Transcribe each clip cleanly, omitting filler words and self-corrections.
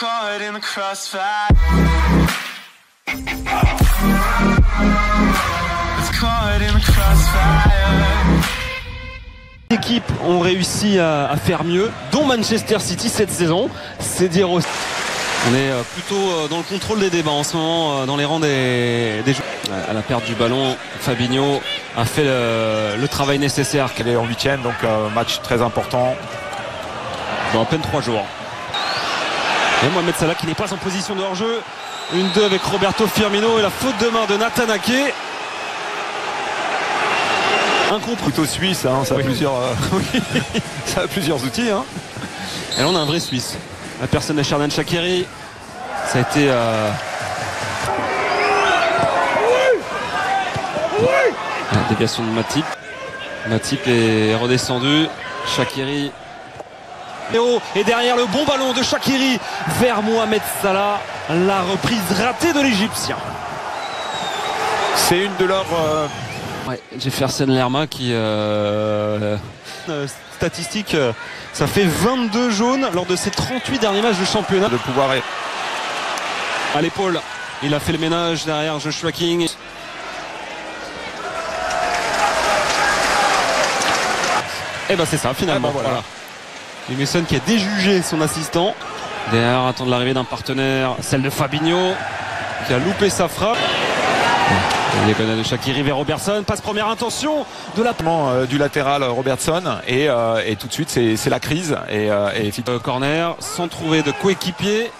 caught in the crossfire. It's caught in the crossfire. Les équipes ont réussi à faire mieux, dont Manchester City cette saison. C'est dire aussi. On est plutôt dans le contrôle des débats en ce moment, dans les rangs des joueurs. À la perte du ballon, Fabinho a fait le travail nécessaire. Elle est en 8e, donc match très important. Dans à peine 3 jours. Et Mohamed Salah qui n'est pas en position de hors-jeu. 1-2 avec Roberto Firmino et la faute de main de Nathan Ake. Un contre. Couteau suisse, hein, ça, a oui. ça a plusieurs outils. Hein. Et là on a un vrai Suisse. La personne de Xherdan Shaqiri. Ça a été... La déviation de Matip. Matip est redescendu. Shaqiri. Et derrière le bon ballon de Shaqiri vers Mohamed Salah. La reprise ratée de l'Égyptien. C'est une de leurs... Ouais, Jefferson Lerma qui... statistique, ça fait 22 jaunes lors de ses 38 derniers matchs de championnat. De pouvoir... À l'épaule, il a fait le ménage derrière Joshua King. Et ben c'est ça finalement. Voilà. Emerson qui a déjugé son assistant. Derrière, attendre l'arrivée d'un partenaire, celle de Fabinho qui a loupé sa frappe. Les connaît de Shaqiri vers Robertson, passe première intention de la du latéral Robertson et tout de suite c'est la crise et corner sans trouver de coéquipier.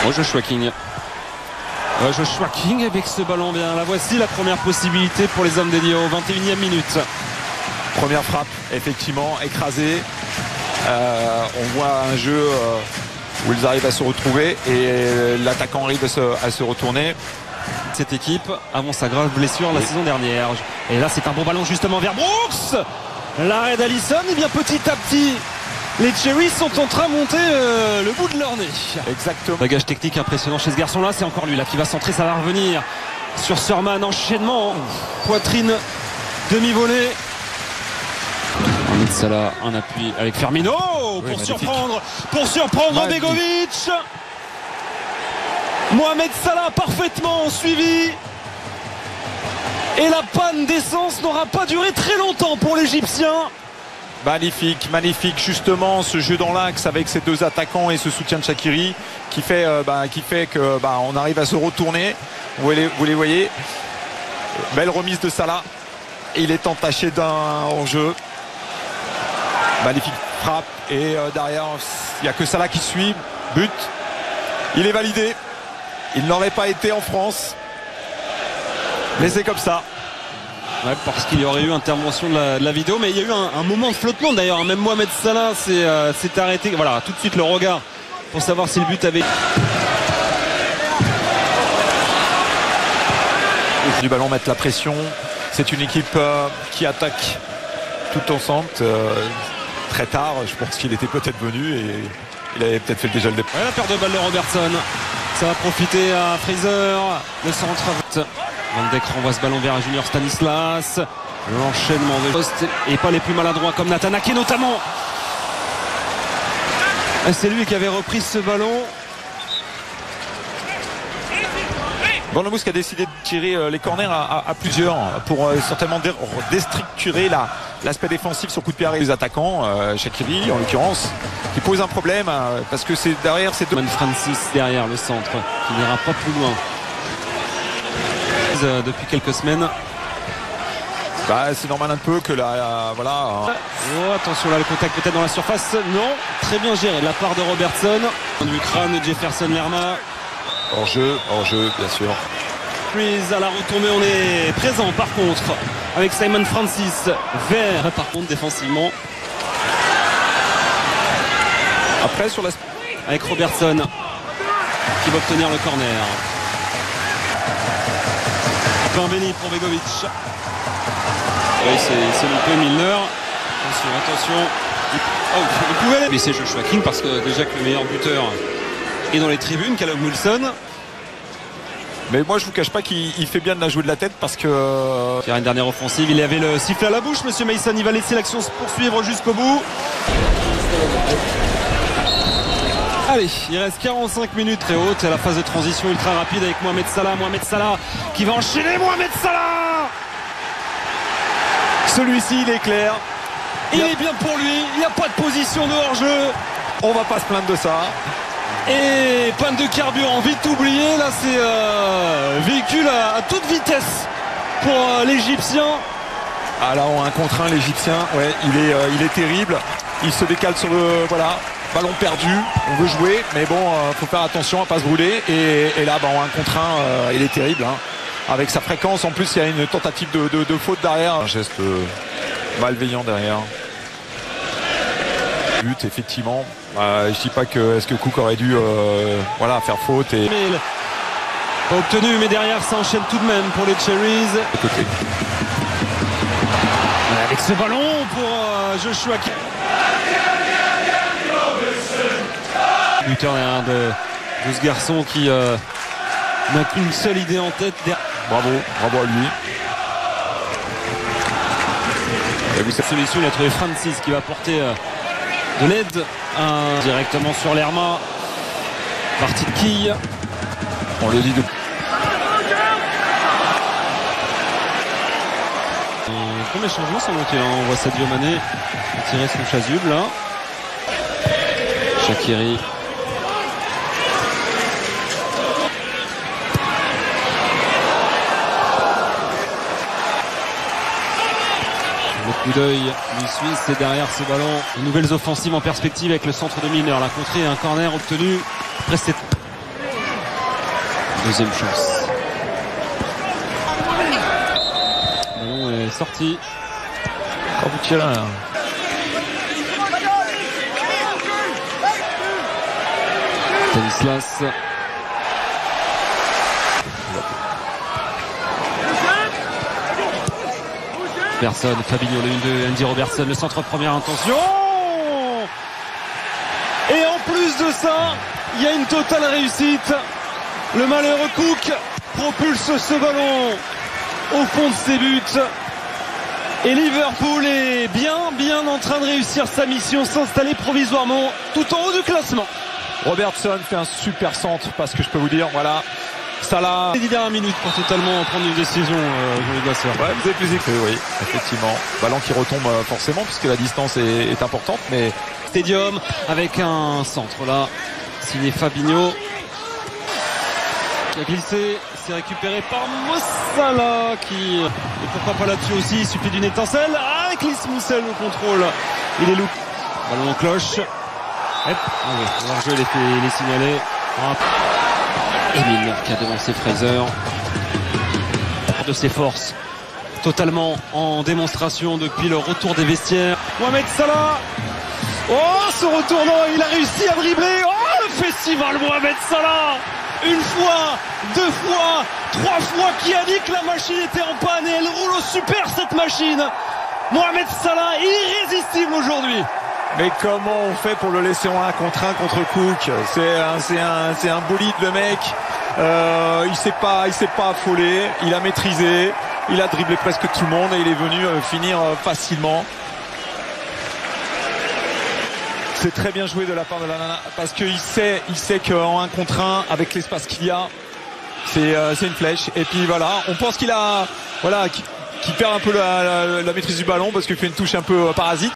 Oh, Joshua King. Joshua King avec ce ballon bien. La voici la première possibilité pour les hommes dédiés au 21e minute. Première frappe effectivement écrasée. On voit un jeu où ils arrivent à se retrouver et l'attaquant arrive à se retourner. Cette équipe avant sa grave blessure la saison dernière. Et là c'est un bon ballon justement vers Brooks. L'arrêt d'Alisson. Et bien petit à petit les Cherries sont en train de monter le bout de leur nez. Exactement. Bagage technique impressionnant chez ce garçon là. C'est encore lui là qui va centrer. Ça va revenir sur Surman. Enchaînement. Poitrine demi-volée. Mohamed Salah en appui avec Firmino pour surprendre Begovic. Mohamed Salah parfaitement suivi. Et la panne d'essence n'aura pas duré très longtemps pour l'Égyptien. Magnifique, justement ce jeu dans l'axe avec ces deux attaquants et ce soutien de Shaqiri qui fait que on arrive à se retourner. Vous les voyez. Belle remise de Salah. Il est entaché d'un hors-jeu. Magnifique frappe et derrière il n'y a que Salah qui suit. But. Il est validé. Il n'aurait pas été en France. Mais c'est comme ça. Ouais, parce qu'il y aurait eu intervention de la vidéo, mais il y a eu un moment de flottement d'ailleurs. Même Mohamed Salah s'est arrêté. Voilà, tout de suite le regard pour savoir si le but avait. Du ballon mettre la pression. C'est une équipe qui attaque tout ensemble. Très tard, je pense qu'il était peut-être venu et il avait peut-être fait déjà le départ. Ouais, la perte de balle de Robertson. Ça va profiter à Fraser. Le centre. Van Dijk renvoie ce ballon vers Junior Stanislas. L'enchaînement de poste et pas les plus maladroits comme Nathan Ake notamment. C'est lui qui avait repris ce ballon. Bournemouth qui a décidé de tirer les corners à plusieurs pour certainement déstructurer l'aspect défensif sur coup de pied arrêté des attaquants. Shaqiri en l'occurrence qui pose un problème parce que c'est derrière ces deux. Francis derrière le centre qui n'ira pas plus loin. Depuis quelques semaines. C'est normal un peu que là voilà. Oh, attention là le contact peut-être dans la surface. Non, très bien géré de la part de Robertson. Du crâne de Jefferson Lerma. Hors-jeu bien sûr. Puis à la retournée on est présent par contre avec Simon Francis vers par contre défensivement. Après sur la avec Robertson qui va obtenir le corner. Pain béni pour Begovic. Oui, c'est loupé Milner. Attention. Oh, il pouvait laisser Joshua King parce que déjà que le meilleur buteur est dans les tribunes, Callum Wilson. Mais moi je vous cache pas qu'il fait bien de la jouer de la tête parce que... Faire une dernière offensive, il avait le sifflet à la bouche, monsieur Mason, il va laisser l'action se poursuivre jusqu'au bout. Allez, il reste 45 minutes très haute. C'est la phase de transition ultra rapide avec Mohamed Salah. Mohamed Salah qui va enchaîner. Mohamed Salah. Celui-ci, il est clair. Il est bien pour lui. Il n'y a pas de position de hors-jeu. On va pas se plaindre de ça. Et panne de carburant, vite oublié. Là, c'est véhicule à toute vitesse pour l'Égyptien. Ah là, on a un contre 1, l'Égyptien. Ouais, il est terrible. Il se décale sur le ballon perdu. On veut jouer, mais bon, faut faire attention à pas se brûler. Et là, on a un contre 1. Il est terrible. Hein. Avec sa fréquence, en plus, il y a une tentative de faute derrière. Un geste malveillant derrière. But, effectivement. Je dis pas que est-ce que Cook aurait dû faire faute et pas obtenu, mais derrière ça enchaîne tout de même pour les Cherries. de côté. Avec ce ballon pour Joshua. Buteur de ce garçon qui n'a qu'une seule idée en tête. Bravo à lui. Et vous, cette solution, il a trouvé Francis qui va porter de l'aide directement sur l'Herma. Partie de quille. On le dit de... Premier changement sans doute. On voit Sadio Mané tirer son chasuble là. Shaqiri. Le coup d'œil du Suisse, c'est derrière ce ballon. De nouvelles offensives en perspective avec le centre de Milner. La contrée et un corner obtenu après cette deuxième chance. Le ballon est sorti. Quand vous tirez là. Stanislas. Personne, Fabinho le 1-2, Andy Robertson, le centre première intention. Et en plus de ça, il y a une totale réussite. Le malheureux Cook propulse ce ballon au fond de ses buts. Et Liverpool est bien en train de réussir sa mission, s'installer provisoirement tout en haut du classement. Robertson fait un super centre parce que je peux vous dire, voilà, Salah. Les 10 dernières minutes pour totalement prendre une décision, Jean-Luc Vasseur. Ouais, vous avez plus écrit, oui, effectivement. Ballon qui retombe forcément puisque la distance est importante, mais... Stadium avec un centre là, signé Fabinho. Qui a glissé, c'est récupéré par Mossala qui... Et pourquoi pas là-dessus aussi, il suffit d'une étincelle. Ah, Chris Moussel au contrôle. Il est loupé. Ballon en cloche. Hop. Ah oui, l'enjeu il est signalé. Emile qui a devancé Fraser. De ses forces. Totalement en démonstration depuis le retour des vestiaires. Mohamed Salah. Oh, ce retournant, il a réussi à dribbler. Oh, le festival Mohamed Salah. Une fois, deux fois, trois fois, qui a dit que la machine était en panne et elle roule au super cette machine. Mohamed Salah, irrésistible aujourd'hui. Mais comment on fait pour le laisser en 1 contre 1 contre Cook? C'est un bolide le mec. Il s'est pas affolé, il a maîtrisé, il a dribblé presque tout le monde et il est venu finir facilement. C'est très bien joué de la part de Lallana parce qu'il sait qu'en 1 contre 1 avec l'espace qu'il y a, c'est une flèche. Et puis voilà, on pense qu'il perd un peu la maîtrise du ballon parce qu'il fait une touche un peu parasite.